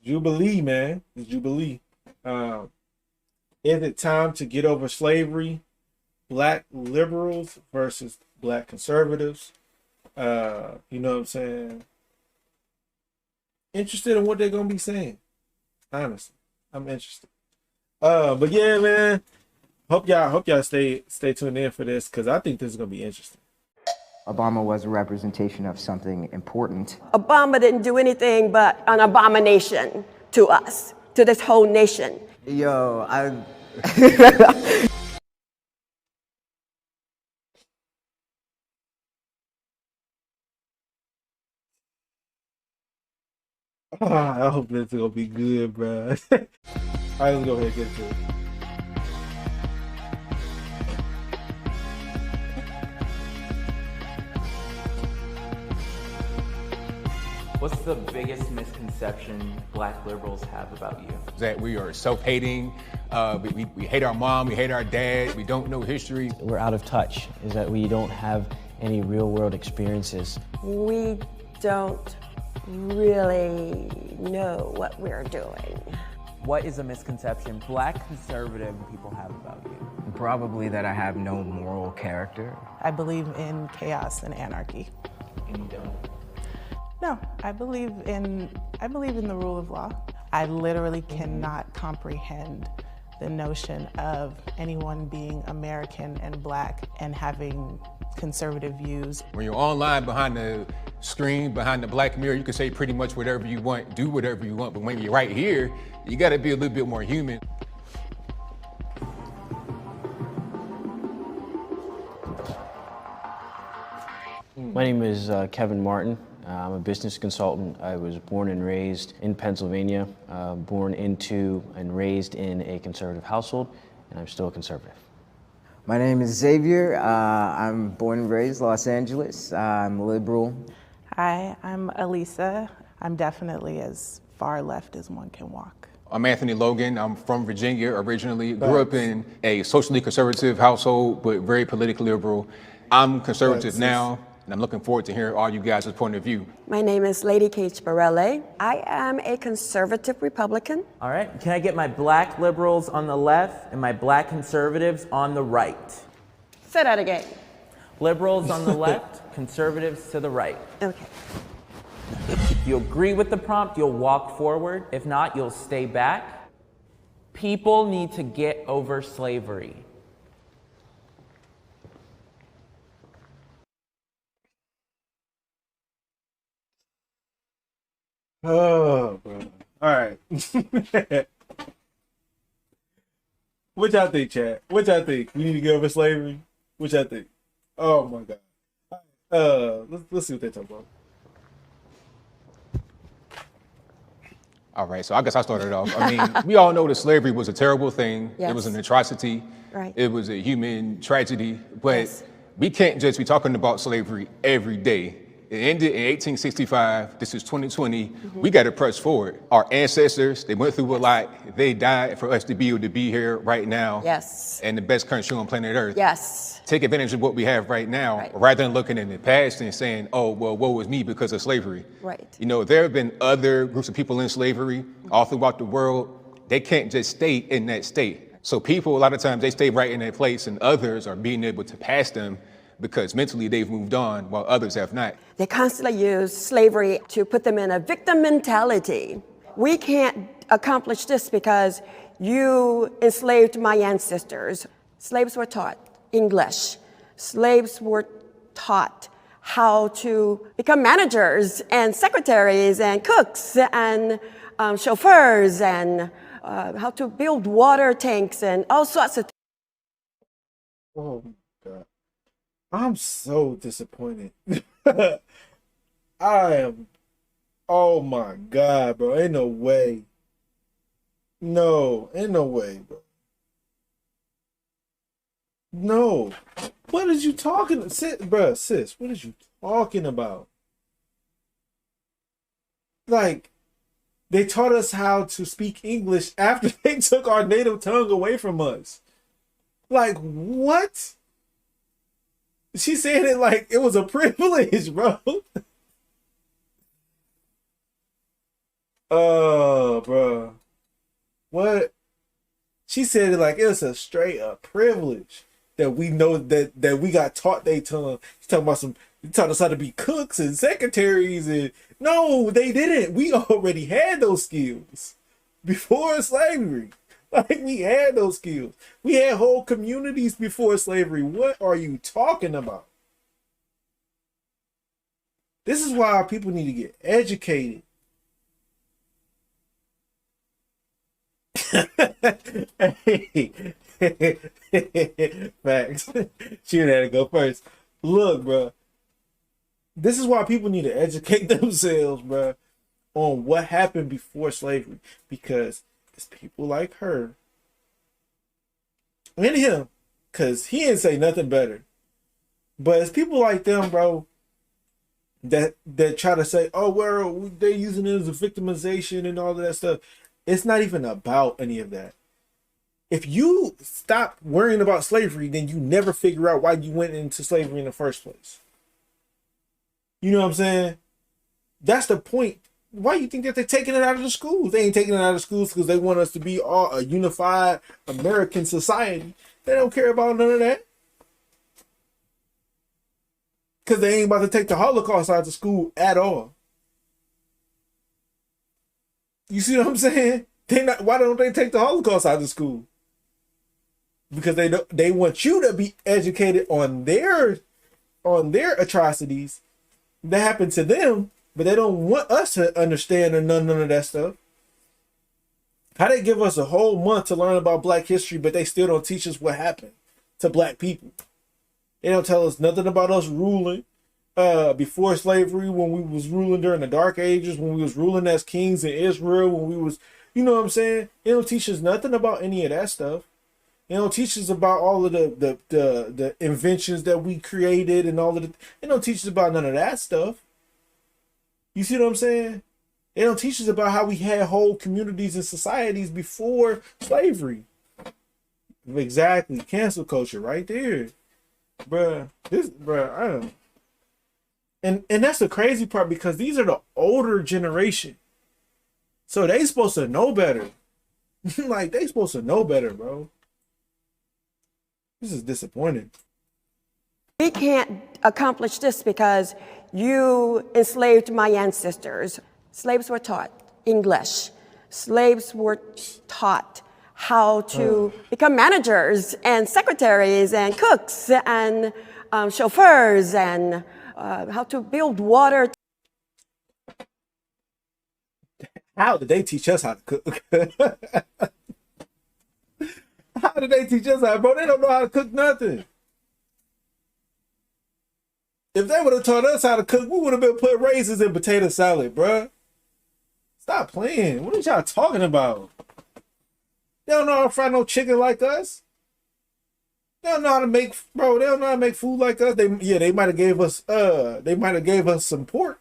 Jubilee, man. The Jubilee. Um, is it time to get over slavery? Black liberals versus black conservatives. You know what I'm saying? Interested in what they're gonna be saying. Honestly, I'm interested. But yeah, man. Hope y'all stay tuned in for this because I think this is gonna be interesting. Obama was a representation of something important. Obama didn't do anything but an abomination to us, to this whole nation. Yo, I. I hope this is gonna be good, bro. All right, let's go ahead and get to it. What's the biggest misconception black liberals have about you? That we are self-hating, we hate our mom, we hate our dad, we don't know history. We're out of touch, is that we don't have any real world experiences. We don't really know what we're doing. What is a misconception black conservative people have about you? Probably that I have no moral character. I believe in chaos and anarchy. And you don't? No, I believe in the rule of law. I literally cannot comprehend the notion of anyone being American and black and having conservative views. When you're online behind the screen, behind the black mirror, you can say pretty much whatever you want, do whatever you want, but when you're right here, you gotta be a little bit more human. My name is Kevin Martin. I'm a business consultant. I was born and raised in Pennsylvania, born into and raised in a conservative household, and I'm still a conservative. My name is Xavier. I'm born and raised Los Angeles. I'm liberal. Hi, I'm Elisa. I'm definitely as far left as one can walk. I'm Anthony Logan. I'm from Virginia originally. Grew up in a socially conservative household, but very politically liberal. I'm conservative now, and I'm looking forward to hearing all you guys' point of view. My name is Lady Kate Barelle. I am a conservative Republican. All right, can I get my black liberals on the left and my black conservatives on the right? Say that again. Liberals on the left, conservatives to the right. Okay. If you agree with the prompt, you'll walk forward. If not, you'll stay back. People need to get over slavery. Oh, bro. All right. What y'all think, chat? What y'all think? We need to get over slavery? What y'all think? Oh my God. Let's see what they talk about. All right, so I guess I started off. I mean, we all know that slavery was a terrible thing. Yes. It was an atrocity. Right. It was a human tragedy, but Yes. we can't just be talking about slavery every day. It ended in 1865. This is 2020. We got to press forward. Our ancestors, they went through a lot. They died for us to be able to be here right now. Yes. And the best country on planet Earth. Yes. Take advantage of what we have right now, Right. rather than looking in the past and saying, oh, well, woe was me because of slavery. Right. You know, there have been other groups of people in slavery all throughout the world. They can't just stay in that state. So people, a lot of times, they stay right in that place, and others are being able to pass them because mentally they've moved on while others have not. They constantly use slavery to put them in a victim mentality. We can't accomplish this because you enslaved my ancestors. Slaves were taught English. Slaves were taught how to become managers and secretaries and cooks and chauffeurs and how to build water tanks and all sorts of things. Oh my God. I'm so disappointed. I am. Oh my God, bro. Ain't no way. No, ain't no way, bro. No. What is you talking? Sis, bro, sis, what is you talking about? Like, they taught us how to speak English after they took our native tongue away from us. Like, what? She said it like it was a privilege, bro. Oh What? She said it like it's a straight up privilege that we know that we got taught they tongue. She's talking about you taught us how to be cooks and secretaries, and no, they didn't. We already had those skills before slavery. Like, we had those skills. We had whole communities before slavery. What are you talking about? This is why our people need to get educated. Hey. Facts. She had to go first. Look, bro. This is why people need to educate themselves, bro, on what happened before slavery. Because it's people like her and him, because he didn't say nothing better. But it's people like them, bro, that try to say, oh, well, they're using it as a victimization and all of that stuff. It's not even about any of that. If you stop worrying about slavery, then you never figure out why you went into slavery in the first place. You know what I'm saying? That's the point. Why do you think that they're taking it out of the schools? They ain't taking it out of the schools because they want us to be all a unified American society. They don't care about none of that. Because they ain't about to take the Holocaust out of school at all. You see what I'm saying? Why don't they take the Holocaust out of school? Because they want you to be educated on their atrocities that happened to them, but they don't want us to understand none of that stuff. How they give us a whole month to learn about Black history, but they still don't teach us what happened to Black people. They don't tell us nothing about us ruling before slavery, when we was ruling during the Dark Ages, when we was ruling as kings in Israel, when we was, you know what I'm saying? They don't teach us nothing about any of that stuff. They don't teach us about all of the inventions that we created and all of they don't teach us about none of that stuff. You see what I'm saying? They don't teach us about how we had whole communities and societies before slavery. Exactly. Cancel culture right there. Bruh. I don't. And that's the crazy part, because these are the older generation. So they supposed to know better. Like, they supposed to know better, bro. This is disappointing. We can't accomplish this because you enslaved my ancestors. Slaves were taught English. Slaves were taught how to become managers and secretaries and cooks and chauffeurs and how to build water. How did they teach us how to cook? How did they teach us how, bro? They don't know how to cook nothing. If they would have taught us how to cook, we would have been putting raisins in potato salad, bruh. Stop playing. What are y'all talking about? They don't know how to fry no chicken like us. They don't know how to make, bro. They don't know how to make food like us. They might have gave us some pork.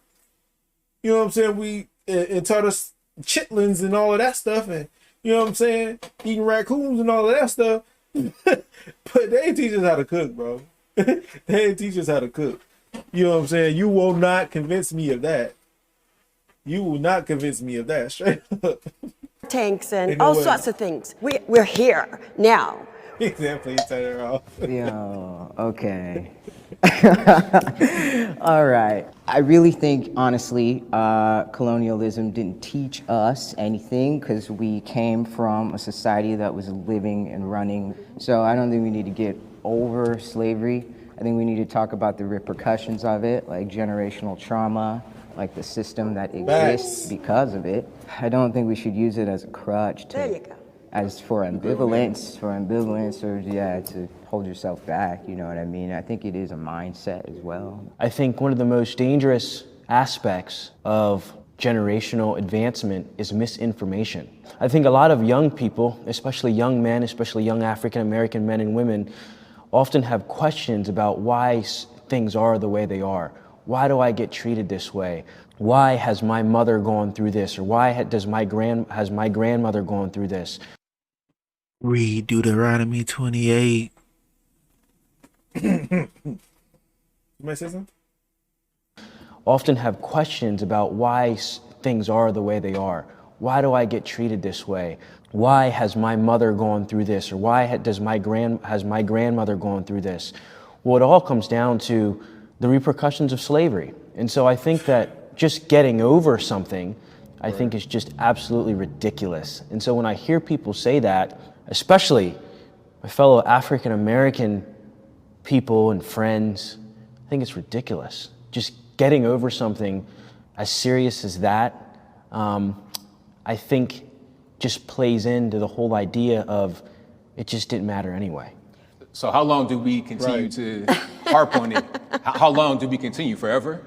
You know what I'm saying? And taught us chitlins and all of that stuff, and you know what I'm saying? Eating raccoons and all of that stuff. But they ain't teach us how to cook, bro. They ain't teach us how to cook. You know what I'm saying? You will not convince me of that. You will not convince me of that, straight up. Tanks and all sorts of things. We're here now. Please turn her off. Yo, okay. All right. I really think, honestly, colonialism didn't teach us anything because we came from a society that was living and running. So I don't think we need to get over slavery. I think we need to talk about the repercussions of it, like generational trauma, like the system that exists because of it. I don't think we should use it as a crutch There you go. as for ambivalence, or to hold yourself back, you know what I mean? I think it is a mindset as well. I think one of the most dangerous aspects of generational advancement is misinformation. I think a lot of young people, especially young men, especially young African American men and women, often have questions about why things are the way they are. Why do I get treated this way? Why has my mother gone through this? Or why has my grandmother gone through this? Read Deuteronomy 28. You might say something? Often have questions about why things are the way they are. Why do I get treated this way? Why has my mother gone through this? Or why has my grandmother gone through this? Well, it all comes down to the repercussions of slavery. And so I think that just getting over something, I think is just absolutely ridiculous. And so when I hear people say that, especially my fellow African American people and friends, I think it's ridiculous. Just getting over something as serious as that, I think just plays into the whole idea of it just didn't matter anyway. So how long do we continue to harp on it? How long do we continue? Forever?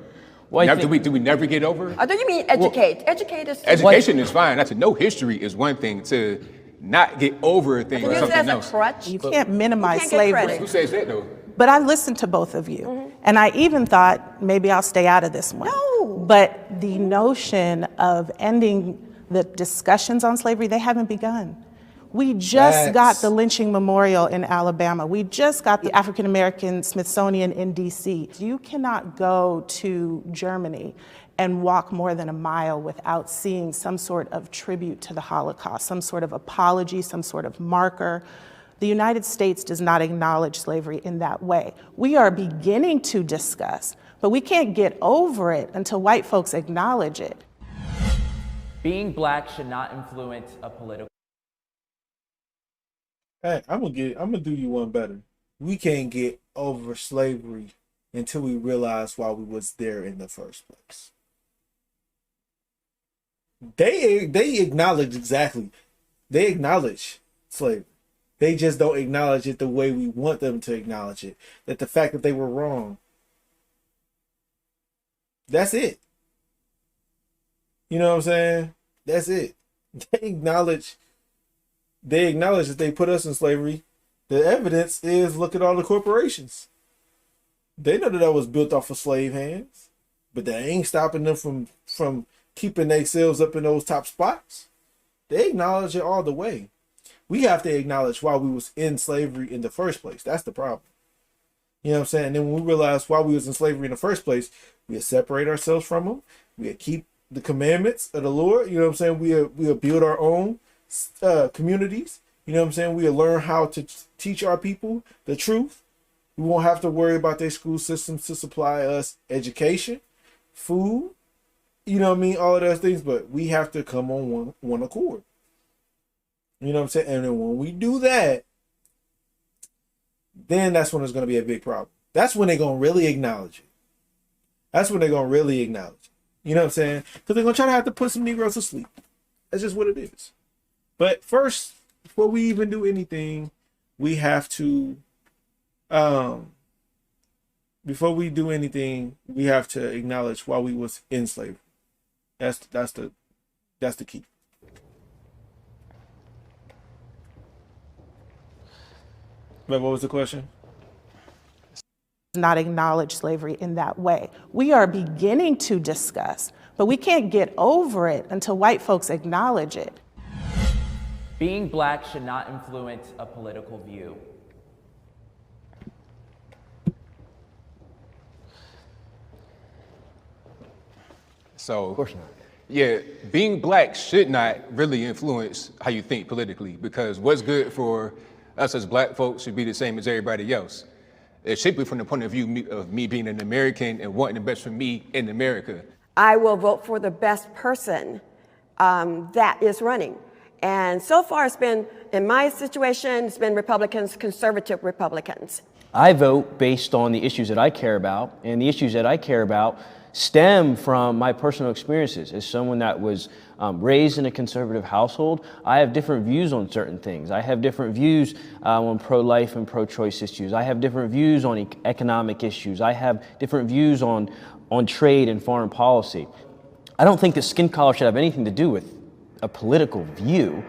Well, Do we never get over it? Oh, do you mean educate? Educate is Education is fine. To know history is one thing. To not get over a thing is use it something as a else. crutch. You can't minimize You can't get slavery. credit. Who says that though? But I listened to both of you, and I even thought maybe I'll stay out of this one. No. But the notion of ending the discussions on slavery, they haven't begun. We just got the lynching memorial in Alabama. We just got the African American Smithsonian in DC. You cannot go to Germany and walk more than a mile without seeing some sort of tribute to the Holocaust, some sort of apology, some sort of marker. The United States does not acknowledge slavery in that way. We are beginning to discuss, but we can't get over it until white folks acknowledge it. Being black should not influence a political. Hey, I'm gonna do you one better. We can't get over slavery until we realize why we was there in the first place. They acknowledge exactly. They acknowledge slavery. They just don't acknowledge it the way we want them to acknowledge it. That the fact that they were wrong. That's it. You know what I'm saying? That's it. They acknowledge that they put us in slavery. The evidence is, look at all the corporations. They know that was built off of slave hands, but that ain't stopping them from keeping themselves up in those top spots. They acknowledge it all the way. We have to acknowledge why we was in slavery in the first place. That's the problem. You know what I'm saying? And then when we realize why we was in slavery in the first place, we separate ourselves from them. We keep the commandments of the Lord. You know what I'm saying? We'll build our own communities. You know what I'm saying? We'll learn how to teach our people the truth. We won't have to worry about their school systems to supply us education, food, you know what I mean? All of those things, but we have to come on one accord. You know what I'm saying? And then when we do that, then that's when it's going to be a big problem. That's when they're going to really acknowledge it. That's when they're going to really acknowledge it. You know what I'm saying? Because they're going to try to have to put some Negroes to sleep. That's just what it is. But first, before we even do anything, we have to, before we do anything, we have to acknowledge why we was in slavery. That's the key. But what was the question? Not acknowledge slavery in that way. We are beginning to discuss, but we can't get over it until white folks acknowledge it. Being black should not influence a political view. So, Of course not. yeah, being black should not really influence how you think politically, because what's good for us as black folks should be the same as everybody else. It should be from the point of view of me being an American and wanting the best for me in America. I will vote for the best person that is running. And so far it's been, in my situation, it's been Republicans, conservative Republicans. I vote based on the issues that I care about, and the issues that I care about stem from my personal experiences. As someone that was raised in a conservative household, I have different views on certain things. I have different views on pro-life and pro-choice issues. I have different views on economic issues. I have different views on trade and foreign policy. I don't think that skin color should have anything to do with a political view.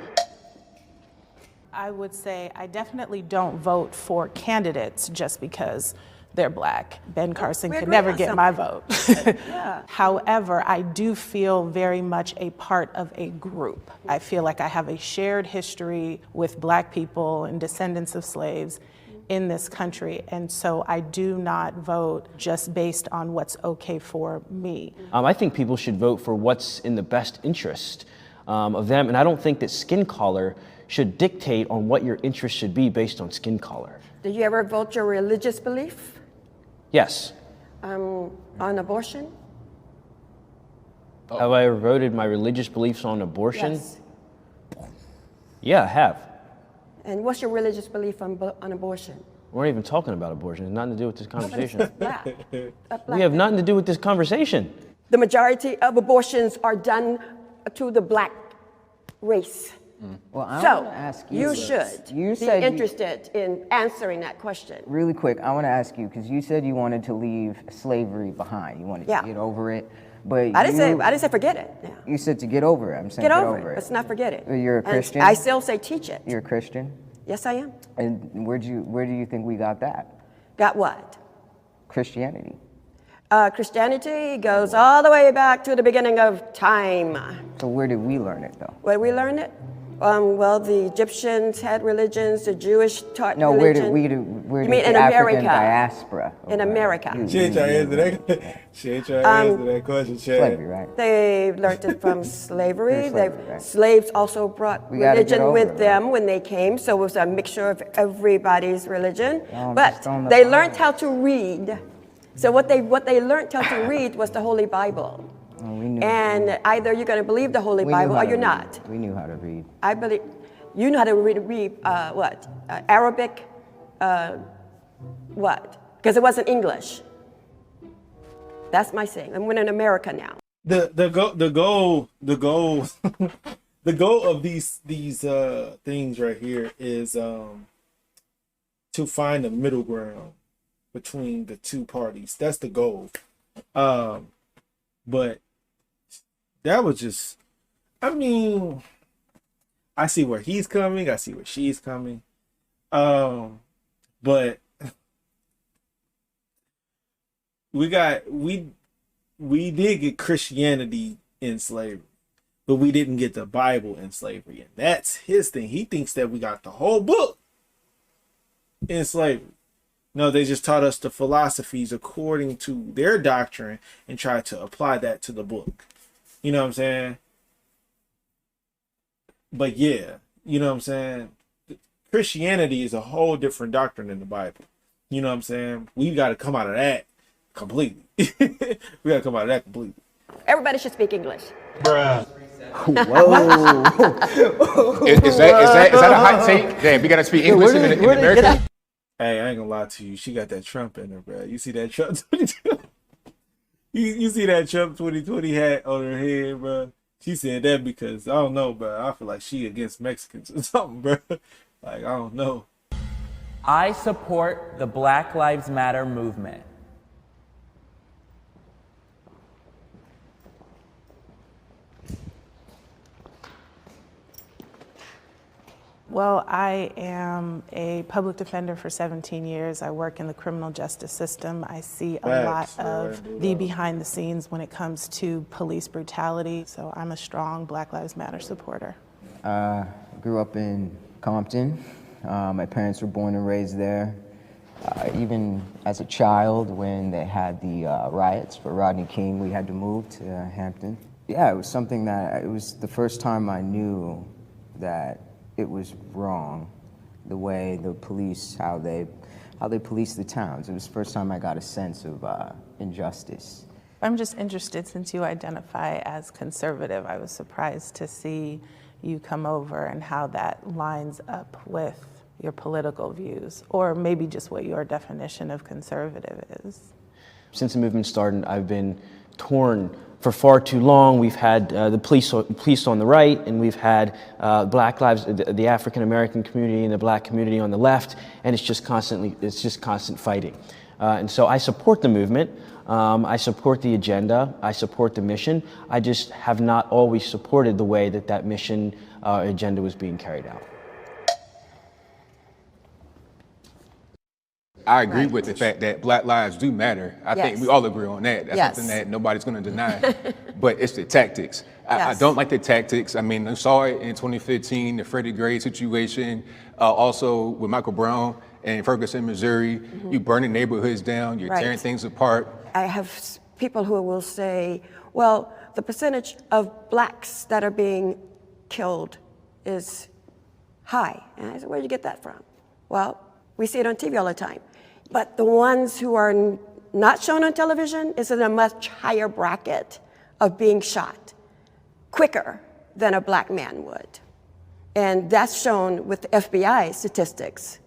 I would say I definitely don't vote for candidates just because they're black. Ben Carson We could agree never on get my something. vote. Yeah. However, I do feel very much a part of a group. I feel like I have a shared history with black people and descendants of slaves in this country, and so I do not vote just based on what's okay for me. I think people should vote for what's in the best interest of them. And I don't think that skin color should dictate on what your interests should be based on skin color. Did you ever vote your religious belief Yes. on abortion? Have I ever voted my religious beliefs on abortion? Yes. Yeah, I have. And what's your religious belief on abortion? We're not even talking about abortion. It has nothing to do with this conversation. Black. We have nothing to do with this conversation. The majority of abortions are done to the black race. Well, I So want to ask you you. should You be said you- interested in answering that question. Really quick, I want to ask you because you said you wanted to leave slavery behind. You wanted Yeah. to get over it, but I didn't say forget it. Yeah. You said to get over it. I'm saying Get over it. Let's not forget it. You're a And Christian? I still say teach it. You're a Christian, Yes, I am. and where do you think we got that? Got what? Christianity. Christianity goes all the way back to the beginning of time. So where did we learn it though? Where did we learn it? Well, the Egyptians had religions, the Jewish taught No, religion. where You did mean the in African America? diaspora? In America. She ain't trying to answer that. She ain't trying to answer that question, Chad. Slavery, right? They learned it from slavery. Slavery, right. Slaves also brought We gotta get religion over with it, them when they came, so it was a mixture of everybody's religion. I'm But just on the they Bible. learned how to read. So what they learned how to read was the Holy Bible. Oh, we knew. And either you're going to believe the Holy We knew Bible how or to you're read. not. We knew how to read. I believe you know how to read what? Arabic, what? Because it wasn't English. That's my saying. I'm in America now. The goal the goal of these things right here is to find a middle ground between the two parties. That's the goal. But that was just, I mean, I see where he's coming, I see where she's coming. But we did get Christianity in slavery, but we didn't get the Bible in slavery. And that's his thing. He thinks that we got the whole book in slavery. No, they just taught us the philosophies according to their doctrine and tried to apply that to the book. You know what I'm saying? But yeah, you know what I'm saying? Christianity is a whole different doctrine than the Bible. You know what I'm saying? We got to come out of that completely. We got to come out of that completely. Everybody should speak English. Whoa! Is that a hot take? Damn, we gotta speak English in America. Hey, I ain't gonna lie to you. She got that Trump in her, bro. You see that Trump 2020? You see that Trump 2020 hat on her head, bro? She said that because, I don't know, bro. I feel like she against Mexicans or something, bro. Like, I don't know. I support the Black Lives Matter movement. Well, I am a public defender for 17 years. I work in the criminal justice system. I see a lot Facts, of right. the behind the scenes when it comes to police brutality. So I'm a strong Black Lives Matter supporter. Grew up in Compton. My parents were born and raised there. Even as a child, when they had the riots for Rodney King, we had to move to Hampton. Yeah, it was something that, it was the first time I knew that it was wrong, the way the police, how they police the towns. It was the first time I got a sense of injustice. I'm just interested, since you identify as conservative, I was surprised to see you come over and how that lines up with your political views, or maybe just what your definition of conservative is. Since the movement started, I've been torn for far too long. We've had the police on the right, and we've had Black Lives, the African American community and the Black community on the left, and it's just constant fighting. And so I support the movement. I support the agenda. I support the mission. I just have not always supported the way that mission agenda was being carried out. I agree with the fact that Black lives do matter. I think Yes. we all agree on that. That's Yes. something that nobody's going to deny. But it's the tactics. I Yes. don't like the tactics. I mean, I saw it in 2015, the Freddie Gray situation, also with Michael Brown in Ferguson, Missouri. You burning neighborhoods down, you're Right. tearing things apart. I have people who will say, well, the percentage of blacks that are being killed is high. And I said, where'd you get that from? Well, we see it on TV all the time. But the ones who are not shown on television is in a much higher bracket of being shot quicker than a black man would. And that's shown with the FBI statistics.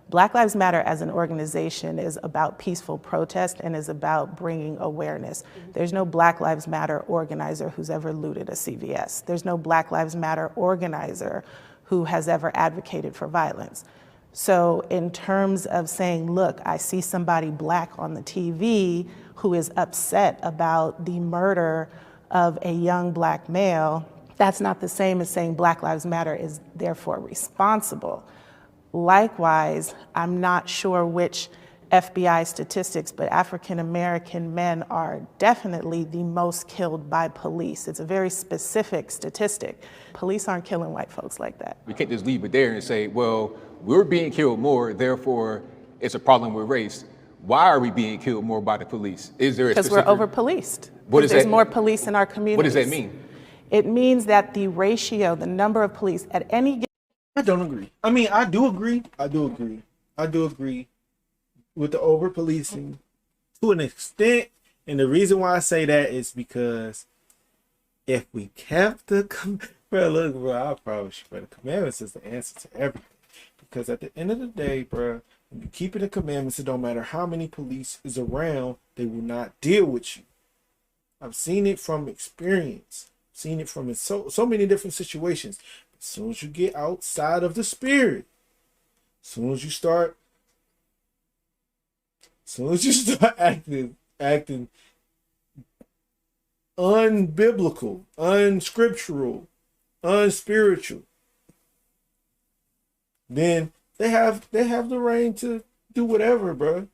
Black Lives Matter as an organization is about peaceful protest and is about bringing awareness. There's no Black Lives Matter organizer who's ever looted a CVS. There's no Black Lives Matter organizer who has ever advocated for violence. So in terms of saying, look, I see somebody black on the TV who is upset about the murder of a young black male, that's not the same as saying Black Lives Matter is therefore responsible. Likewise, I'm not sure which FBI statistics, but African American men are definitely the most killed by police. It's a very specific statistic. Police aren't killing white folks like that. We can't just leave it there and say, well, we're being killed more, therefore it's a problem with race. Why are we being killed more by the police? Is there a Because we're over-policed. There's more police in our communities. What does that mean? It means that the ratio, the number of police at any given... I don't agree. I mean, I do agree with the over-policing to an extent. And the reason why I say that is because if we kept the... Bro, look, bro, I promise you, bro, the commandments is the answer to everything. Because at the end of the day, bro, when you keep the commandments, it don't matter how many police is around, they will not deal with you. I've seen it from experience. Seen it from so many different situations. As soon as you get outside of the spirit, as soon as you start acting unbiblical, unscriptural, unspiritual, then they have the reign to do whatever, bro.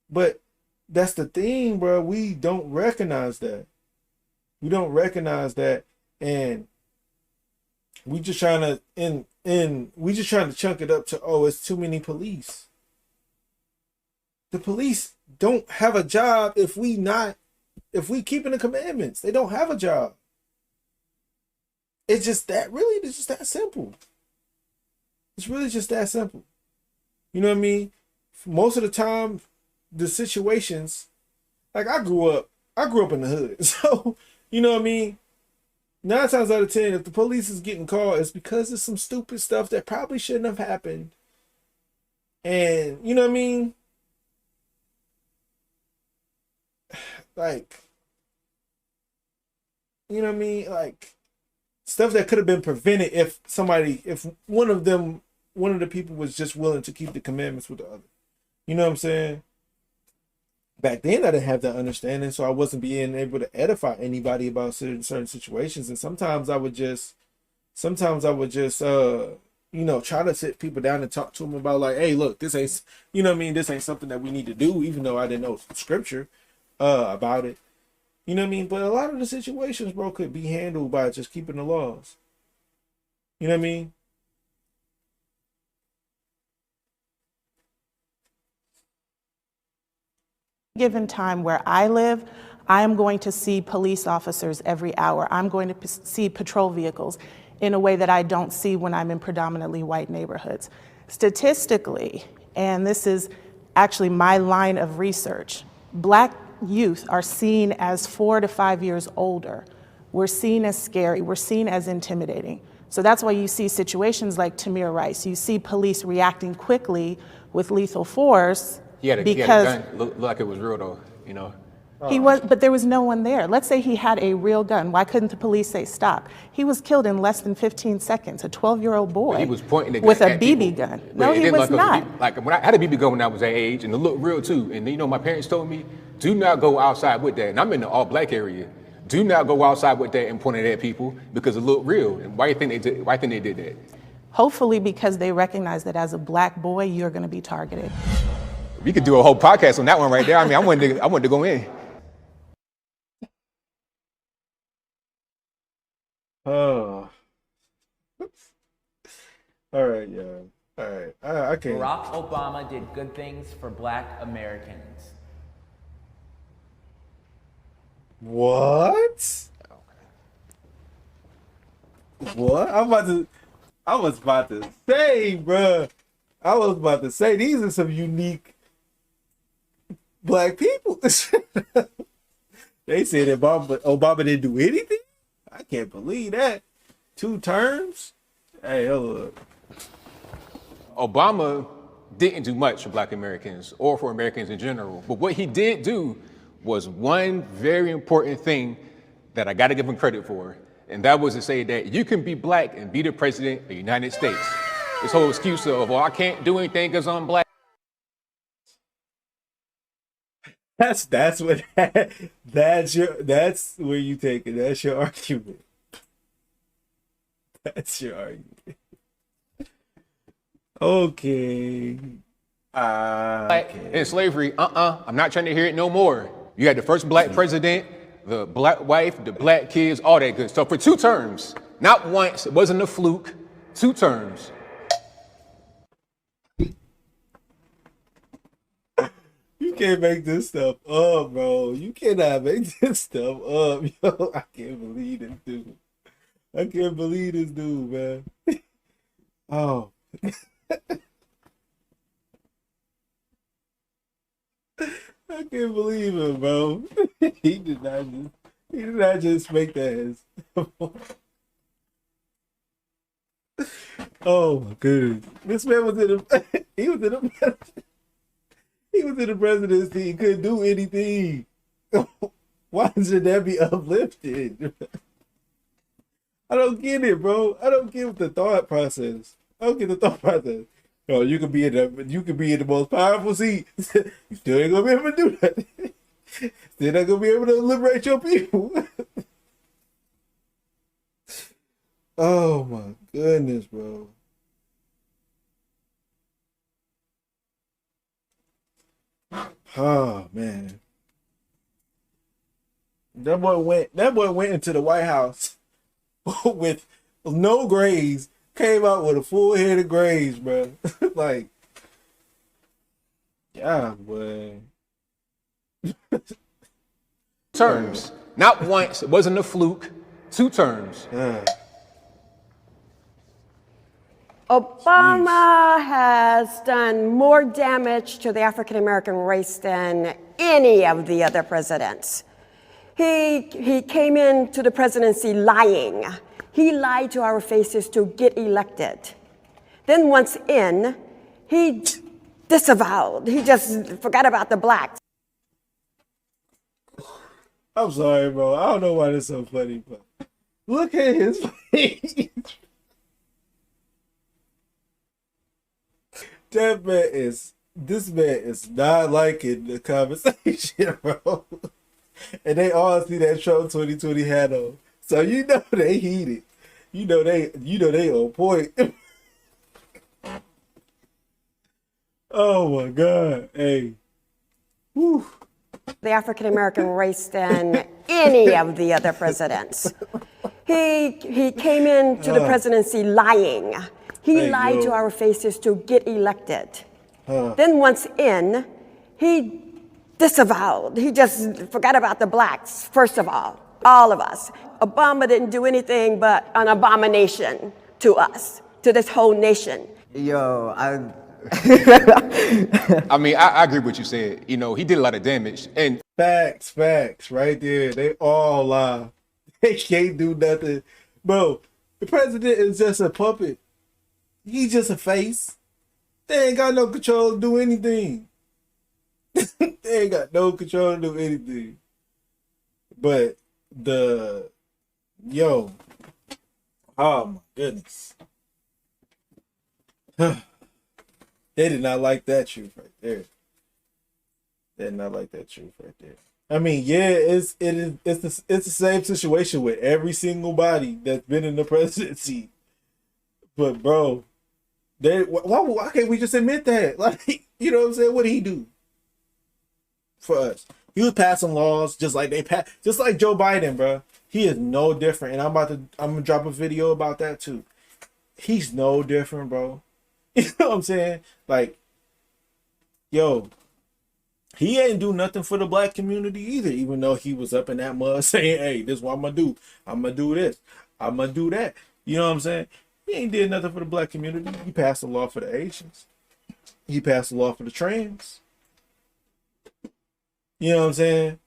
But that's the thing, bro. We don't recognize that. We don't recognize that, and we just trying to chunk it up to, oh, it's too many police. The police don't have a job if we keeping the commandments. They don't have a job. It's just that simple. It's really just that simple. You know what I mean? Most of the time, the situations, like I grew up in the hood. So, you know what I mean? 9 times out of 10, if the police is getting called, it's because of some stupid stuff that probably shouldn't have happened. And, you know what I mean? Like, you know what I mean? Like, stuff that could have been prevented if one of the people was just willing to keep the commandments with the other. You know what I'm saying? Back then, I didn't have that understanding, so I wasn't being able to edify anybody about certain situations. And sometimes I would just, try to sit people down and talk to them about, like, hey, look, this ain't, you know what I mean? This ain't something that we need to do, even though I didn't know scripture about it. You know what I mean? But a lot of the situations, bro, could be handled by just keeping the laws. You know what I mean? Given time where I live, I am going to see police officers every hour. I'm going to see patrol vehicles in a way that I don't see when I'm in predominantly white neighborhoods. Statistically, and this is actually my line of research, Black youth are seen as 4 to 5 years older. We're seen as scary, we're seen as intimidating. So that's why you see situations like Tamir Rice. You see police reacting quickly with lethal force. He had a gun. Looked like it was real though, you know. But there was no one there. Let's say he had a real gun. Why couldn't the police say stop? He was killed in less than 15 seconds, a 12-year-old boy. But he was pointing the gun with a at BB people. gun. No, he was not. Like when I had a BB gun when I was that age, and it looked real too. And you know, my parents told me, do not go outside with that. And I'm in the all-black area. Do not go outside with that and point it at people because it looked real. And why do you think they did that? Hopefully because they recognize that as a Black boy, you're going to be targeted. We could do a whole podcast on that one right there. I mean, I wanted to go in. Oh. All right, yeah. All right. I can't. Barack Obama did good things for Black Americans. What? What? I was about to say, bruh. I was about to say these are some unique black people. They said that Obama didn't do anything. I can't believe that. 2 terms. Hey, hold up. Obama didn't do much for black Americans or for Americans in general. But what he did do was one very important thing that I got to give him credit for. And that was to say that you can be black and be the president of the United States. This whole excuse of, well, I can't do anything because I'm black. That's what that's where you take it. That's your argument. That's your argument. Okay. In slavery, I'm not trying to hear it no more. You had the first black president, the black wife, the black kids, all that good stuff for 2 terms. Not once, it wasn't a fluke, 2 terms. You can't make this stuff up, bro. You cannot make this stuff up. Yo, I can't believe this dude. I can't believe this dude, man. Oh. I can't believe it, bro. He did not just make that. Oh my goodness. This man was in the presidency. He couldn't do anything. Why should that be uplifted? I don't get it, bro. I don't get the thought process. I don't get the thought process. Oh, you could be in the most powerful seat. You still ain't gonna be able to do that. Still not gonna be able to liberate your people. Oh my goodness, bro. Oh man. That boy went into the White House with no grades, came out with a full head of grades, bro. Like, yeah, boy. Terms. Not once, it wasn't a fluke, 2 terms. Obama has done more damage to the African American race than any of the other presidents. He came into the presidency lying. He lied to our faces to get elected. Then once in, he disavowed. He just forgot about the blacks. I'm sorry, bro. I don't know why this is so funny, but look at his face. This man is not liking the conversation, bro. And they all see that Trump 2020 hat on. So you know they heated. You know they on point. Oh my God. Hey. Whew. The African American race than any of the other presidents. He came into the presidency lying. He lied to our faces to get elected. Then once in, he disavowed. He just forgot about the blacks, first of all of us. Obama didn't do anything but an abomination to us, to this whole nation. Yo, I mean, I agree with what you said. You know, he did a lot of damage. And Facts, right there. They all lie. They can't do nothing. Bro, the president is just a puppet. He's just a face. They ain't got no control to do anything. They ain't got no control to do anything. But oh my goodness. They did not like that truth right there. They did not like that truth right there. I mean, yeah, it's the same situation with every single body that's been in the presidency. But bro, why can't we just admit that? Like, you know what I'm saying? What did he do for us? He was passing laws just like just like Joe Biden, bro. He is no different, and I'm gonna drop a video about that too. He's no different, bro. You know what I'm saying? Like, yo, he ain't do nothing for the black community either, even though he was up in that mud saying, hey, this is what I'm gonna do. I'm gonna do this. I'm gonna do that. You know what I'm saying? He ain't did nothing for the black community. He passed a law for the Asians. He passed a law for the trans. You know what I'm saying?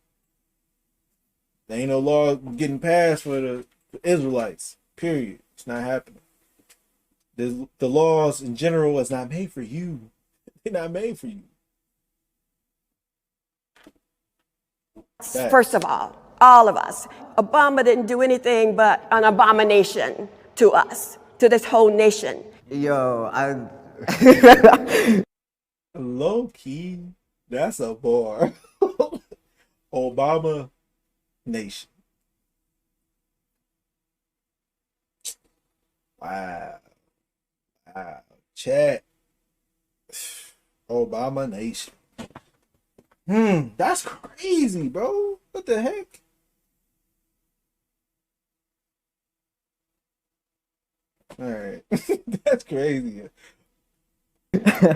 There ain't no law getting passed for the Israelites. Period. It's not happening. The laws in general is not made for you. They're not made for you. First of all of us. Obama didn't do anything but an abomination to us, to this whole nation. Yo, Low key, that's a bar. Obama nation. Wow. Wow. Chat. Obama nation. That's crazy, bro. What the heck? All right. That's crazy.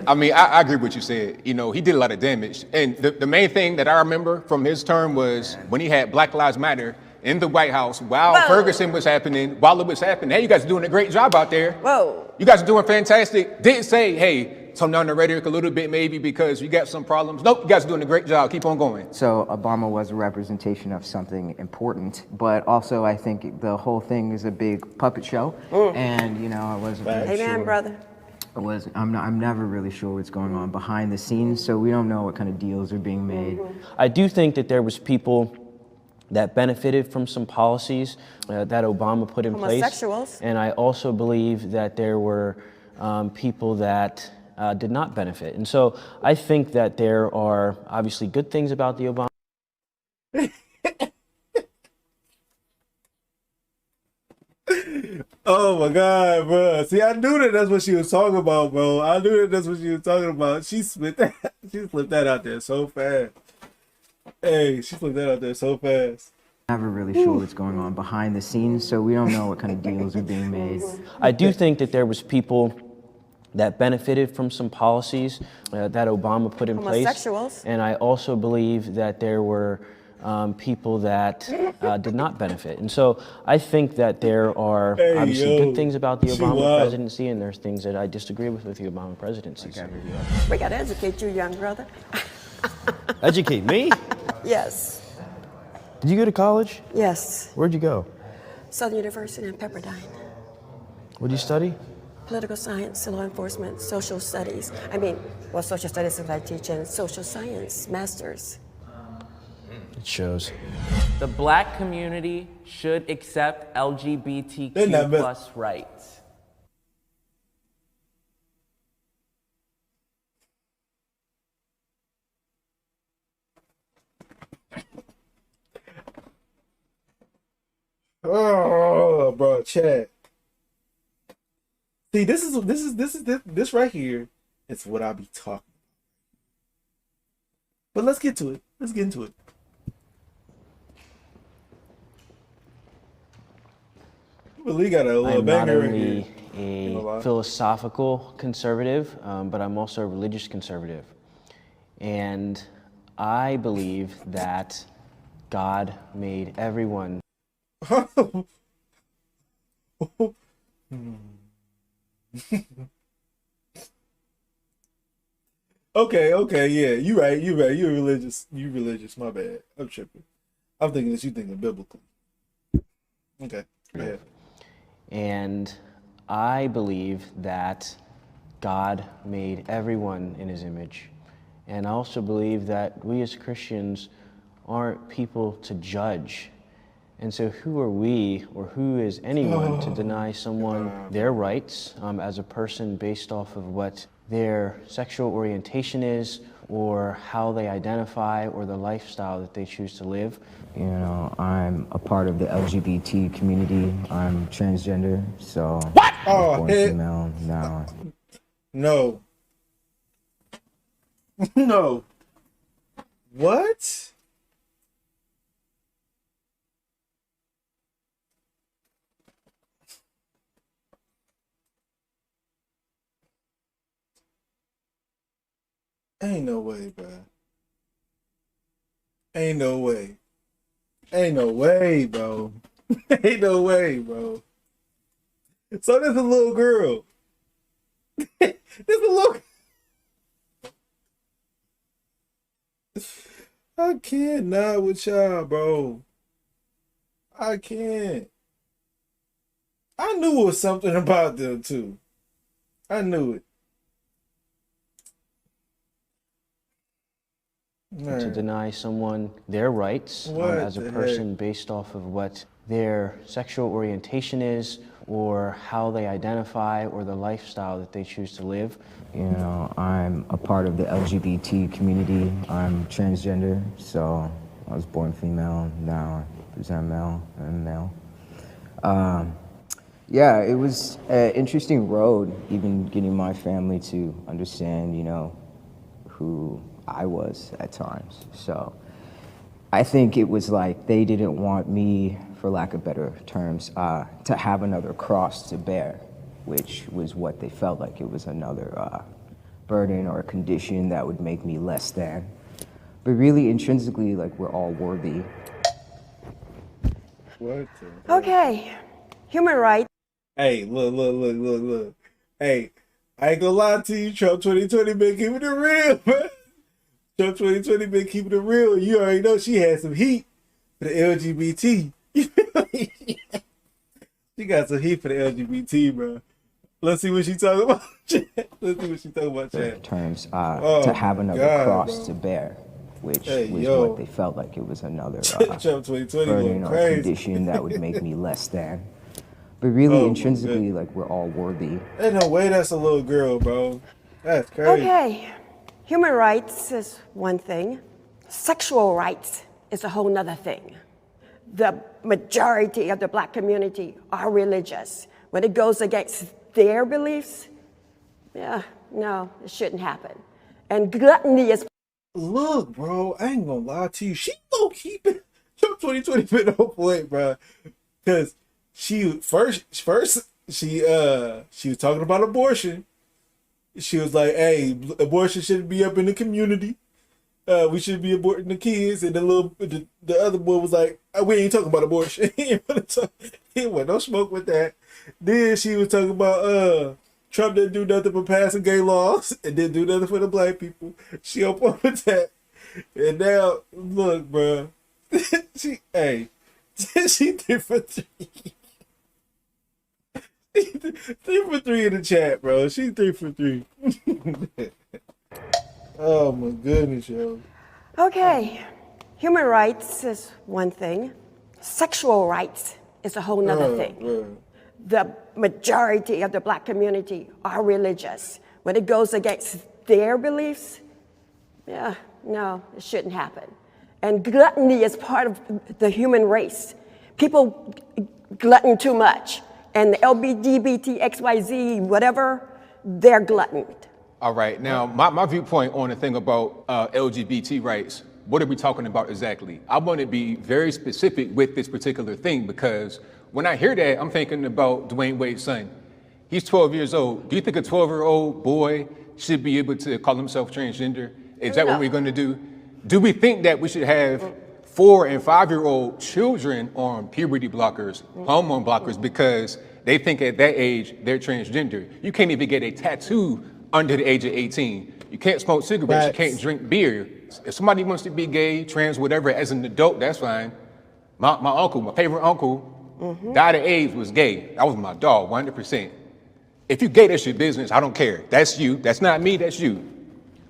I mean, I agree with what you said. You know, he did a lot of damage. And the main thing that I remember from his term was when he had Black Lives Matter in the White House while Ferguson was happening, while it was happening. Hey, you guys are doing a great job out there. Whoa. You guys are doing fantastic. Didn't say, hey, tone down the rhetoric a little bit maybe because you got some problems. Nope, you guys are doing a great job. Keep on going. So Obama was a representation of something important, but also I think the whole thing is a big puppet show. And you know, I wasn't really Amen, sure. brother. I'm never really sure what's going on behind the scenes, so we don't know what kind of deals are being made. I do think that there was people that benefited from some policies that Obama put in place. Homosexuals. And I also believe that there were people that did not benefit. And so I think that there are obviously good things about the Obama. Oh my God, bro. See, I knew that that's what she was talking about, bro. I knew that that's what she was talking about. She split that. She flipped that out there so fast. Hey, she flipped that out there so fast. Never really sure what's going on behind the scenes, so we don't know what kind of deals are being made. I do think that there was people that benefited from some policies that Obama put in place. Homosexuals. And I also believe that there were people that did not benefit. And so I think that there are obviously good things about the Obama presidency, and there's things that I disagree with the Obama presidency. We got to educate you, young brother. Educate me? Yes. Did you go to college? Yes. Where'd you go? Southern University in Pepperdine. What did you study? Political science, law enforcement, social studies. Social studies is what I teach in social science, masters. It shows. The black community should accept LGBTQ plus rights. Oh, bro, chat. See, this right here. It's what I be talking about. But let's get to it. Let's get into it. Jubilee got a little I'm not banger in only here. a philosophical conservative, but I'm also a religious conservative. And I believe that God made everyone. Okay, yeah, you right. You're religious. You religious. My bad. I'm tripping. I'm thinking that you thinking biblically. Okay. Yeah. And I believe that God made everyone in his image. And I also believe that we as Christians aren't people to judge. And so who are we, or who is anyone to deny someone their rights as a person based off of what their sexual orientation is, or how they identify, or the lifestyle that they choose to live? You know, I'm a part of the LGBT community. I'm transgender, so What? I was born female now. No. No. What? Ain't no way, bro. Ain't no way. Ain't no way, bro. Ain't no way, bro. So there's a little girl. There's a little. I can't not with y'all, bro. I can't. I knew it was something about them too. I knew it. To Man, deny someone their rights what as a the person heck? based off of what their sexual orientation is or how they identify or the lifestyle that they choose to live. You know, I'm a part of the LGBT community. I'm transgender, so I was born female, now I present male and male. Yeah, it was an interesting road, even getting my family to understand, you know, who I was at times. So I think it was like they didn't want me, for lack of better terms, to have another cross to bear, which was what they felt like it was another burden or a condition that would make me less than. But really, intrinsically, like we're all worthy. What the heck? Okay, human rights. Hey, look. Hey, I ain't gonna lie to you. Trump 2020 been keeping it real, man. Trump 2020 been keeping it real. You already know she had some heat for the LGBT. She got some heat for the LGBT, bro. Let's see what she talking about. Let's see what she talking about, Chad. Terms Oh to have my another God, cross bro. to bear, which Hey, was yo. what they felt like it was another Trump 2020 burden going or crazy. condition that would make me less than. But really, Oh my intrinsically, goodness. like we're all worthy. Ain't no way that's a little girl, bro. That's crazy. Okay, human rights is one thing. Sexual rights is a whole nother thing. The majority of the black community are religious. When it goes against their beliefs, yeah, no, it shouldn't happen. And gluttony is Look, bro, I ain't gonna lie to you. She low key been Trump 2020 been on point, bro. Cause she she was talking about abortion. She was like, "Hey, abortion shouldn't be up in the community. We should be aborting the kids." And the other boy was like, "We ain't talking about abortion. He ain't want no smoke with that." Then she was talking about Trump didn't do nothing but passing gay laws and didn't do nothing for the black people. She on point with that. And now look, bro, she hey, she 3 for 3. 3 for 3 in the chat, bro. She 3 for 3. Oh my goodness, yo. okay. Human rights is one thing. Sexual rights is a whole nother thing. Bro. The majority of the black community are religious. When it goes against their beliefs, yeah, no, it shouldn't happen. And gluttony is part of the human race. People glutton too much. And the LGBT, XYZ, whatever, they're gluttoned. All right, now my viewpoint on the thing about LGBT rights, what are we talking about exactly? I want to be very specific with this particular thing because when I hear that, I'm thinking about Dwayne Wade's son. He's 12 years old. Do you think a 12-year-old boy should be able to call himself transgender? Is that what we're going to do? Do we think that we should have 4- and 5-year-old children on puberty blockers, hormone blockers, because they think at that age they're transgender? You can't even get a tattoo under the age of 18. You can't smoke cigarettes. You can't drink beer. If somebody wants to be gay, trans, whatever, as an adult, that's fine. My uncle, my favorite uncle, died of AIDS, was gay. That was my dog, 100%. If you gay, that's your business. I don't care. That's you. That's not me. That's you.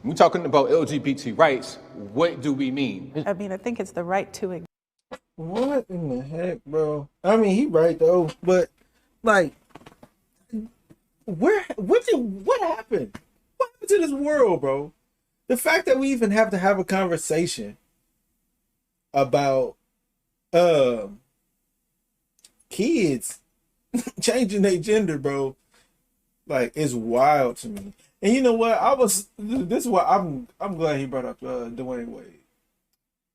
When we're talking about LGBT rights, what do we mean? I mean, I think it's the right to What in the heck, bro? I mean, he right though, but like, what happened? What happened to this world, bro? The fact that we even have to have a conversation about kids changing their gender, bro, like it's wild to me. And you know what? This is why I'm glad he brought up Dwayne Wade,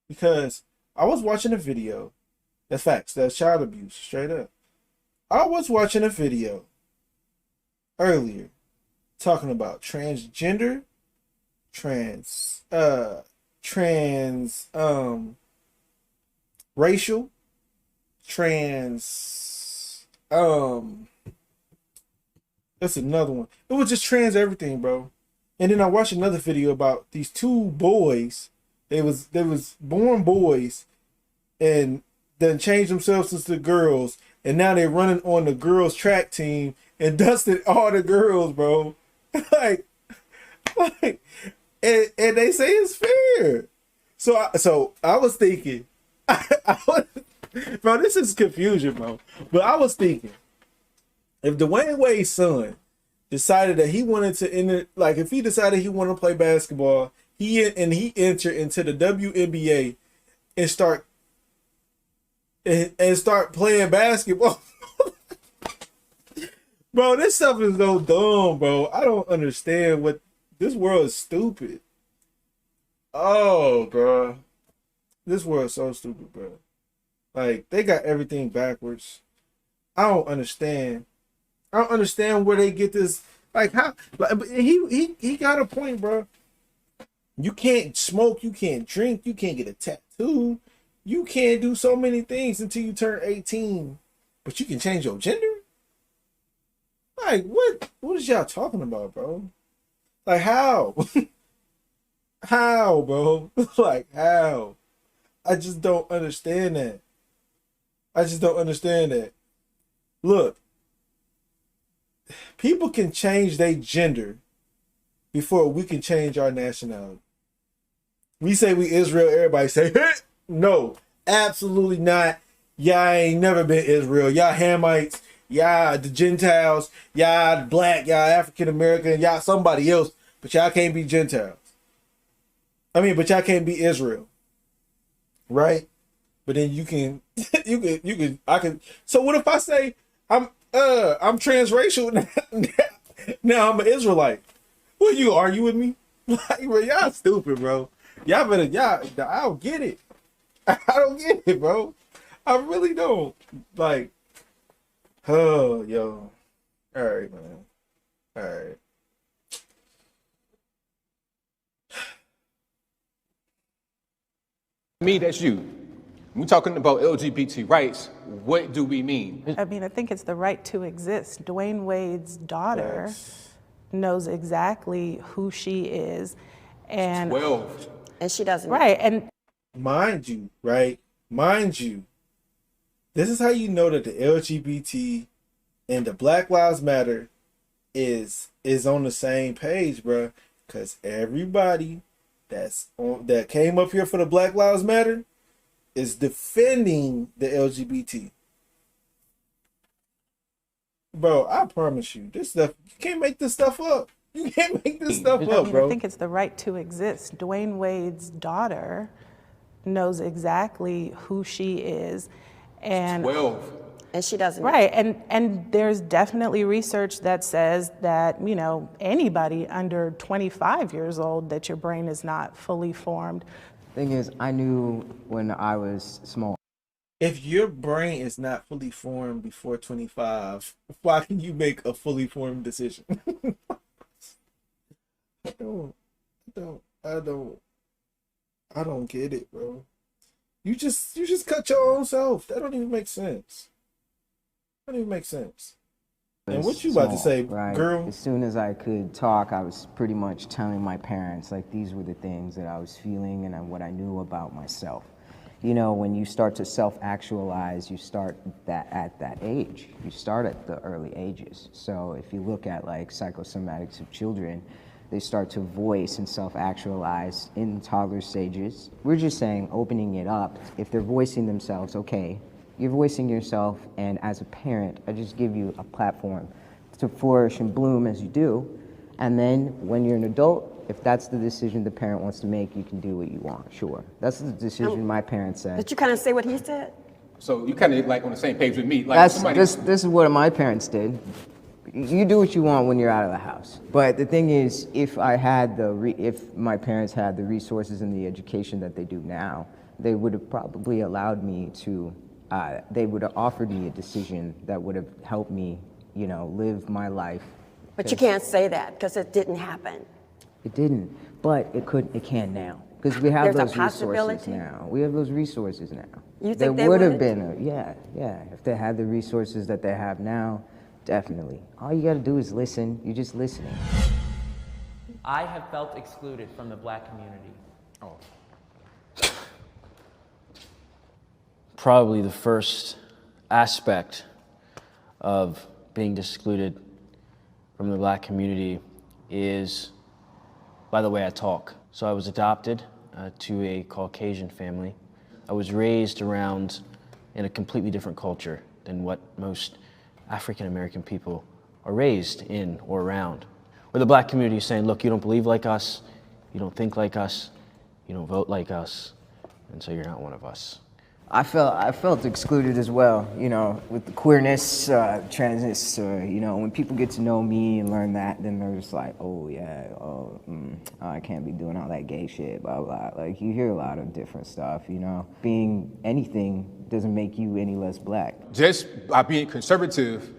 because I was watching a video. That's facts. That's child abuse, straight up. I was watching a video earlier talking about transgender, racial, trans, That's another one. It was just trans everything, bro. And then I watched another video about these two boys. They was born boys and then changed themselves into girls, and now they're running on the girls track team and dusted all the girls, bro. like, and they say it's fair. So I was thinking, bro, this is confusion, bro. But I was thinking, if Dwayne Wade's son decided that he wanted to enter, like if he decided he wanted to play basketball, he entered into the WNBA and start playing basketball. Bro, this stuff is so dumb, bro. I don't understand what this world is stupid. Oh, bro. This world is so stupid, bro. Like, they got everything backwards. I don't understand. I don't understand where they get this. Like, how? Like, he got a point, bro. You can't smoke, you can't drink, you can't get a tattoo. You can't do so many things until you turn 18. But you can change your gender? Like, what is y'all talking about, bro? Like, how? How, bro? Like, how? I just don't understand that. I just don't understand that. Look, people can change their gender before we can change our nationality. We say we Israel, everybody say, hey! No, absolutely not. Y'all ain't never been Israel. Y'all Hamites, y'all the Gentiles, y'all black, y'all African American, y'all somebody else, but y'all can't be Gentiles. But y'all can't be Israel. Right? But then you can I can. So what if I say I'm transracial now I'm an Israelite? Will you argue with me? Like, bro, y'all stupid, bro. I don't get it. I don't get it, bro. I really don't. Like, oh, yo. All right, man. All right. Me, that's you. When we're talking about LGBT rights, what do we mean? I mean, I think it's the right to exist. Dwayne Wade's daughter knows exactly who she is. And 12. And she doesn't. right, and Mind you, this is how you know that the LGBT and the Black Lives Matter is on the same page, bro. Because everybody that came up here for the Black Lives Matter is defending the LGBT. Bro, I promise you, this stuff, you can't make this stuff up. You can't make this stuff up, bro. I think it's the right to exist. Dwayne Wade's daughter knows exactly who she is. And 12. And she doesn't. right, and there's definitely research that says that, anybody under 25 years old, that your brain is not fully formed. Thing is, I knew when I was small. If your brain is not fully formed before 25, why can you make a fully formed decision? I don't get it, bro. You just cut your own self. That don't even make sense. That don't even make sense. And what you about to say, right? girl? As soon as I could talk, I was pretty much telling my parents, like, these were the things that I was feeling and what I knew about myself. When you start to self-actualize, you start at that age. You start at the early ages. So if you look at, like, psychosomatics of children, they start to voice and self-actualize in toddler stages. We're just saying, opening it up. If they're voicing themselves, okay, you're voicing yourself, and as a parent, I just give you a platform to flourish and bloom as you do. And then when you're an adult, if that's the decision the parent wants to make, you can do what you want, sure. That's the decision my parents said. Did you kind of say what he said? So you kind of like on the same page with me. Like This is what my parents did. You do what you want when you're out of the house. But the thing is, if I had if my parents had the resources and the education that they do now, they would have probably allowed me to, they would have offered me a decision that would have helped me, live my life. But you can't say that because it didn't happen. It didn't, but it can now. Because we have There's a those resources possibility? now. We have those resources now. You think there they would have would? been yeah. If they had the resources that they have now, Definitely. All you gotta do is listen. You're just listening. I have felt excluded from the black community. Probably the first aspect of being excluded from the black community is by the way I talk. So I was adopted to a Caucasian family. I was raised around in a completely different culture than what most African American people are raised in or around. Where the black community is saying, look, you don't believe like us, you don't think like us, you don't vote like us, and so you're not one of us. I felt excluded as well, you know, with the queerness, transness, you know, when people get to know me and learn that, then they're just like, oh yeah, I can't be doing all that gay shit, blah, blah. Like, you hear a lot of different stuff, you know. Being anything doesn't make you any less black. Just by being conservative,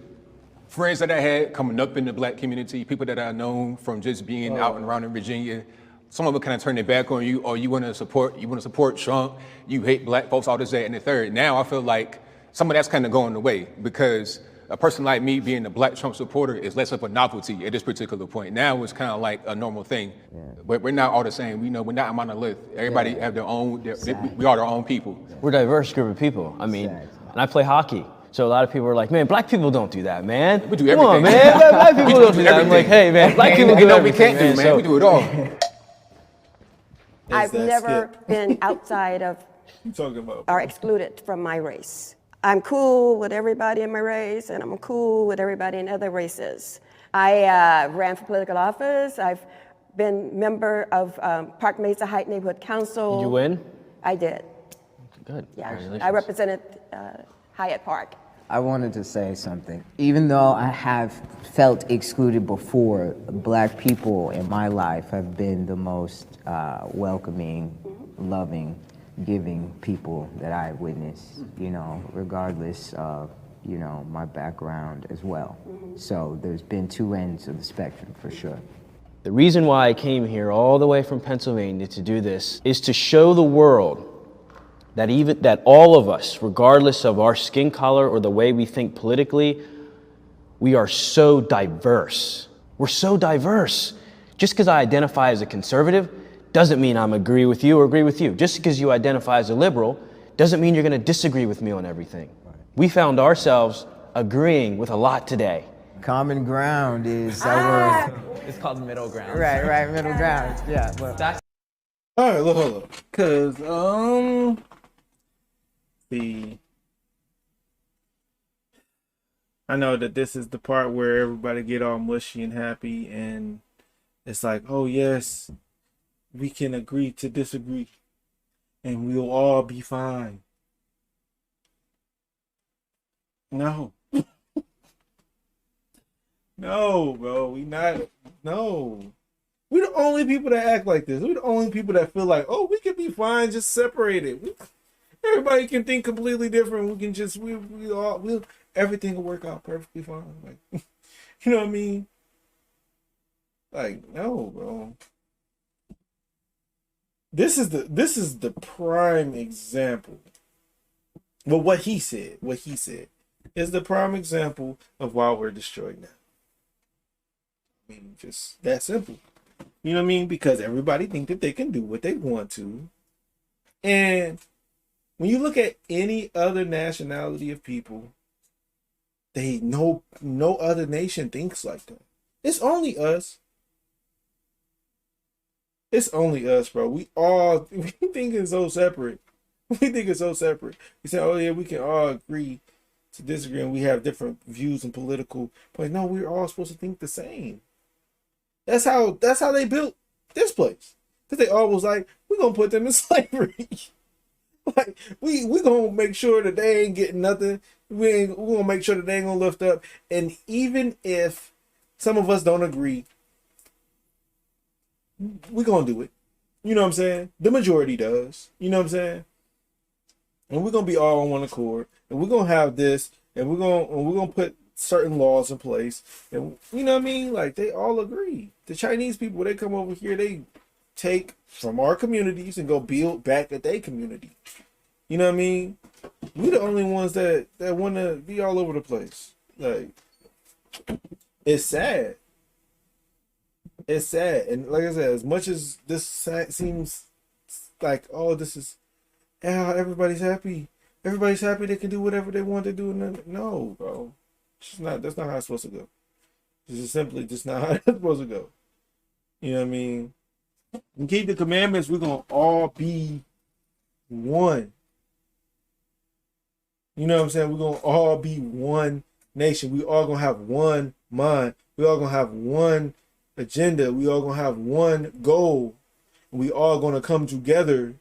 friends that I had coming up in the black community, people that I known from just being out and around in Virginia, some of them kind of turn their back on you, or you want to support Trump, you hate black folks, all this, that, and the third. Now I feel like some of that's kind of going away because a person like me being a black Trump supporter is less of a novelty at this particular point. Now it's kind of like a normal thing. Yeah. But we're not all the same. We know we're not a monolith. Everybody have their own, we are our own people. We're a diverse group of people. I mean, and I play hockey. So a lot of people are like, man, black people don't do that, man. We do everything. Come on, man. Black people don't do that. I'm like, hey, man, black people do everything. We can't do, man. So, we do it all. I've never been outside of or excluded from my race. I'm cool with everybody in my race, and I'm cool with everybody in other races. I ran for political office. I've been member of Park Mesa Heights Neighborhood Council. Did you win? I did. Good. Yeah, I represented Hyatt Park. I wanted to say something. Even though I have felt excluded before, black people in my life have been the most welcoming, loving, giving people that I witnessed, you know, regardless of, you know, my background as well. So there's been two ends of the spectrum for sure. The reason why I came here all the way from Pennsylvania to do this is to show the world that all of us, regardless of our skin color or the way we think politically, we are so diverse. We're so diverse. Just because I identify as a conservative doesn't mean I'm agree with you or agree with you. Just because you identify as a liberal doesn't mean you're going to disagree with me on everything. We found ourselves agreeing with a lot today. Common ground is our It's called middle ground. right, middle ground. Yeah. But All right, look, hold up. Cause I know that this is the part where everybody get all mushy and happy, and it's like, oh yes, we can agree to disagree, and we'll all be fine. No. No, bro, we not. No. We're the only people that act like this. We're the only people that feel like, oh, we can be fine, just separated. Everybody can think completely different. We can just, everything will work out perfectly fine. Like, you know what I mean? Like, no, bro. This is the prime example. But what he said is the prime example of why we're destroyed now. I mean, just that simple. You know what I mean? Because everybody think that they can do what they want to. And when you look at any other nationality of people, no other nation thinks like that. It's only us. It's only us, bro. We think it's so separate. We think it's so separate. We say, oh yeah, we can all agree to disagree and we have different views and political points. No, we're all supposed to think the same. That's how they built this place. Because they always like, we're gonna put them in slavery. Like we gonna make sure that they ain't getting nothing. We're gonna make sure that they ain't gonna lift up. And even if some of us don't agree, we're gonna do it. You know what I'm saying? The majority does. You know what I'm saying? And we're gonna be all on one accord. And we're gonna have this, and we're gonna put certain laws in place. And you know what I mean? Like they all agree. The Chinese people, when they come over here, they take from our communities and go build back at their community. You know what I mean? We're the only ones that want to be all over the place. Like, It's sad. It's sad. And like I said, as much as this seems like, oh, this is, yeah, everybody's happy. Everybody's happy they can do whatever they want to do. No, bro. It's not, that's not how it's supposed to go. This is simply just not how it's supposed to go. You know what I mean? And keep the commandments, we're going to all be one. You know what I'm saying? We're going to all be one nation. We all going to have one mind. We all going to have one agenda. We all going to have one goal. We all going to come together.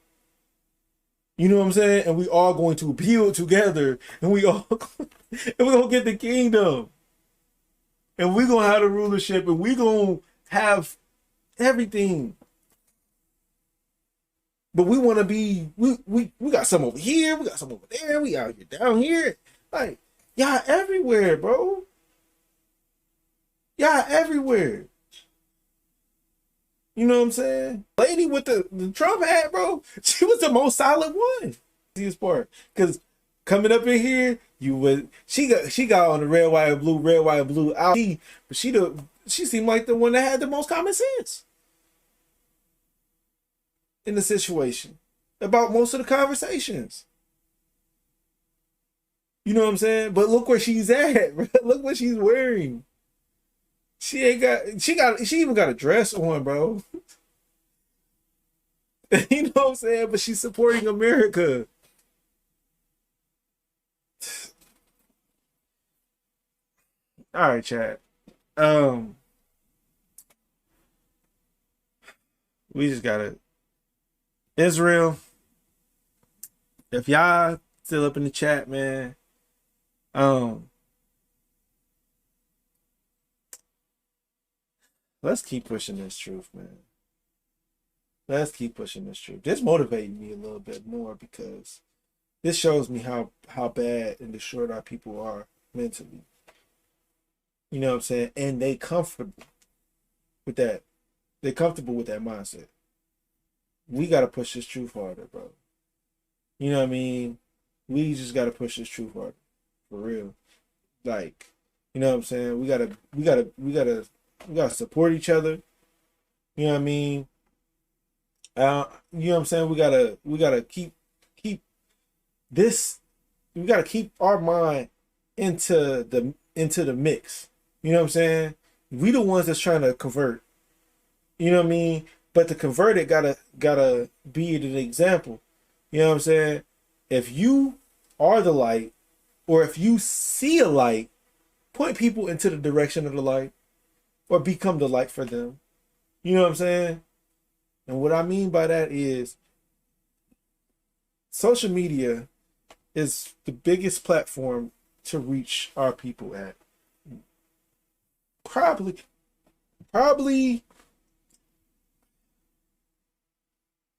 You know what I'm saying? And we all going to build together. And we all and we're going to get the kingdom. And we're going to have the rulership. And we're going to have everything. But we want to be, we got some over here, we got some over there, we out here, down here. Like, y'all everywhere, bro. Y'all everywhere. You know what I'm saying? Lady with the Trump hat, bro, she was the most solid one. Easiest part. Because coming up in here, she got on the red, white, and blue out. But she seemed like the one that had the most common sense in the situation about most of the conversations. You know what I'm saying? But look where she's at, bro. Look what she's wearing. She even got a dress on, bro. You know what I'm saying? But she's supporting America. All right, chat. We just gotta, Israel, if y'all still up in the chat, man, let's keep pushing this truth, man. Let's keep pushing this truth. This motivated me a little bit more because this shows me how bad and destroyed our people are mentally. You know what I'm saying? And they comfortable with that. They're comfortable with that mindset. We got to push this truth harder, bro. You know what I mean? We just got to push this truth harder. For real. Like, you know what I'm saying? We gotta support each other. You know what I mean? You know what I'm saying? We gotta keep this, we gotta keep our mind into the mix. You know what I'm saying? We the ones that's trying to convert. You know what I mean? But the converted gotta be an example. You know what I'm saying? If you are the light, or if you see a light, point people into the direction of the light, or become the light for them. You know what I'm saying? And what I mean by that is social media is the biggest platform to reach our people at. Probably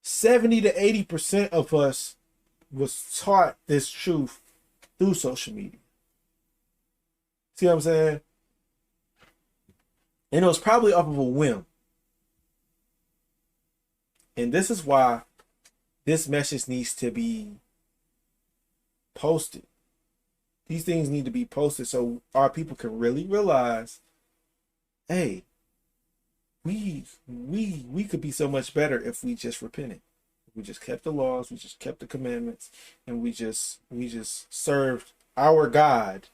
70 to 80% of us was taught this truth through social media. See what I'm saying? And it was probably off of a whim. And this is why this message needs to be posted. These things need to be posted so our people can really realize, hey, we could be so much better if we just repented. We just kept the laws, we just kept the commandments, and we just served our God.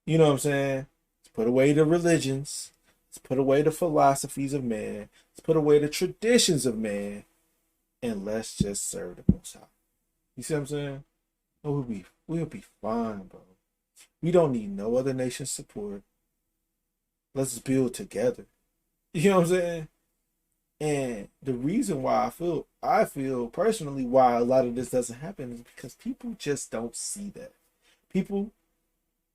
You know what I'm saying? Let's put away the religions. Let's put away the philosophies of man. Let's put away the traditions of man. And let's just serve the Most High. You see what I'm saying? Oh, we'll be fine, bro. We don't need no other nation's support. Let's build together. You know what I'm saying? And the reason why I feel personally why a lot of this doesn't happen is because people just don't see that. People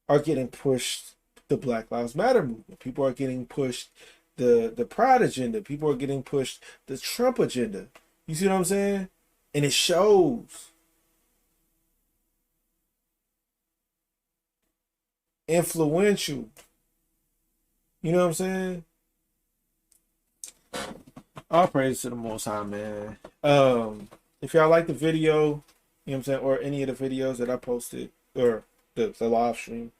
are getting pushed the Black Lives Matter movement. People are getting pushed the Pride agenda. People are getting pushed the Trump agenda. You see what I'm saying? And it shows. Influential. You know what I'm saying? All praise to the Most High, man. If y'all like the video, you know what I'm saying, or any of the videos that I posted, or the live stream,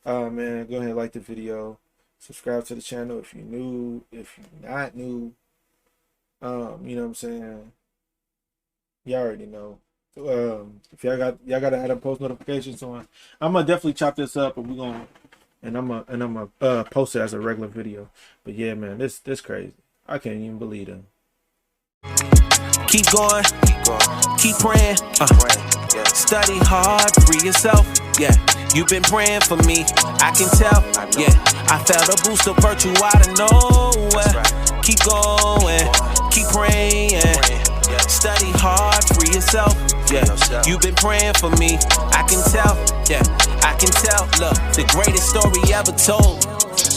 Man, go ahead and like the video. Subscribe to the channel if you're new. If you're not new, you know what I'm saying? You already know. If y'all gotta have the post notifications on. I'm gonna definitely chop this up, and I'm gonna post it as a regular video. But yeah, man, this crazy. I can't even believe them. Keep going, keep praying, study hard, free yourself, yeah. You've been praying for me, I can tell, yeah. I felt a boost of virtue out of nowhere. Keep going, keep praying, study hard, free yourself, yeah. You've been praying for me, I can tell, yeah. I can tell, look, the greatest story ever told.